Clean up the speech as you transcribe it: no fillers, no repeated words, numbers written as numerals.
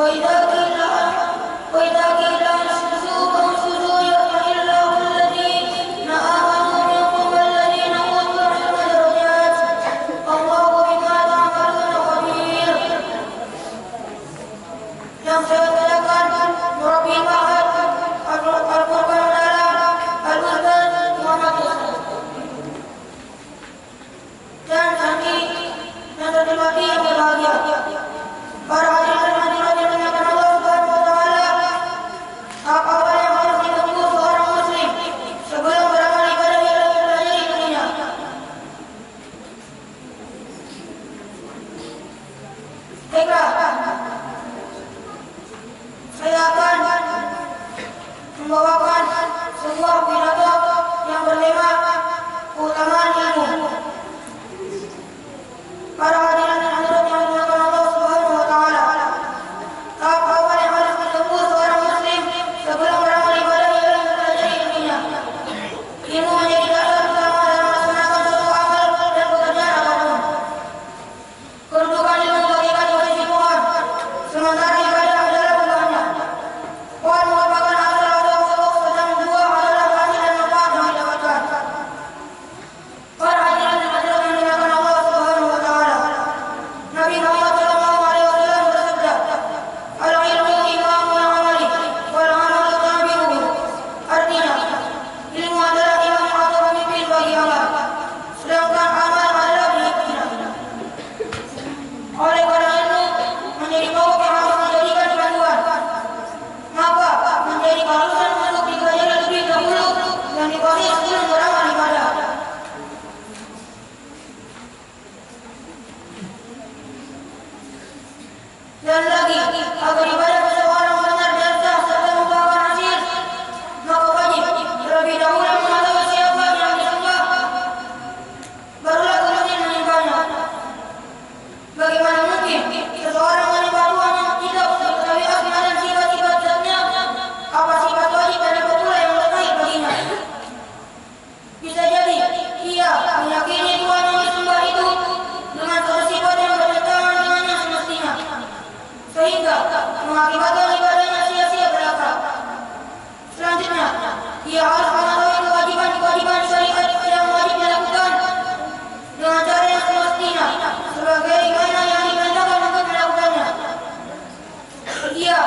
وإذا قيل انشزوا فانشزوا يرفع الله الذين آمنوا منكم والذين أوتوا العلم درجات والله بما تعملون خبير. Yang saya katakan Murabi Ma'had Al-Qurban Dalam Al-Ustaz Muhammad Ustaz dan kami yang terhormati yang berbahagia, para hadirin dan hadirat yang dimuliakan Allah Subhanahu wa taala. Apa yang harus ditempuh seorang muslim sebelum beramal ibadah yang mempelajari ilmunya? Baiklah, saya akan membawakan sebuah pidato yang bertema keutamaan ilmu. Para hadirin dan hadirat yang dimuliakan Allah Subhanahu wa taala, tahap awal yang harus ditempuh seorang muslim sebelum beramal ibadah ialah mempelajari ilmunya. Ilmu menjadi dasar utama dalam melaksanakan suatu amal dan pekerjaan apapun. Kedudukan ilmu bagikan posisi pohon, sementara ibadah adalah buahnya. Pohon merupakan asal atau pokok, sedang buah adalah hasil dan manfaat yang didapatkan. Para hadirin dan hadirat yang dimuliakan Allah Subhanahu wa taala, Nabi Muhammad SAW bersabda, "Al-ilmu imamul amali wal amalu tabi'uhu." Artinya, ilmu adalah imam atau pemimpin bagi amal, sedangkan amal adalah pengikutnya. Oleh karena itu, menjadi pokok yang harus dijadikan panduan, maka menjadi keharusan untuk dipelajari lebih dahulu dan dikuasai sebelum beramal ibadah. Dan lagi, agar ibadah seseorang benar dan sah serta membawa hasil, maka wajib terlebih dahulu mengetahui siapa yang disembah, barulah kemudian menyembahnya. Bagaimana mungkin seseorang menyembah Tuhan yang tidak mengetahui asma dan sifat-sifat zatnya? Apa sifat wajib dan apa pula yang mustahil baginya? Bisa jadi ia meyakini Tuhan yang disembah itu dengan suatu sifat yang bertentangan dengannya semestinya, sehingga mengakibatkan ibadahnya sia-sia belaka. Selanjutnya, ia harus mengetahui kewajiban-kewajiban syariat yang wajib dilakukan dengan cara yang semestinya, sebagaimana yang diperintahkan untuk melakukannya. Ia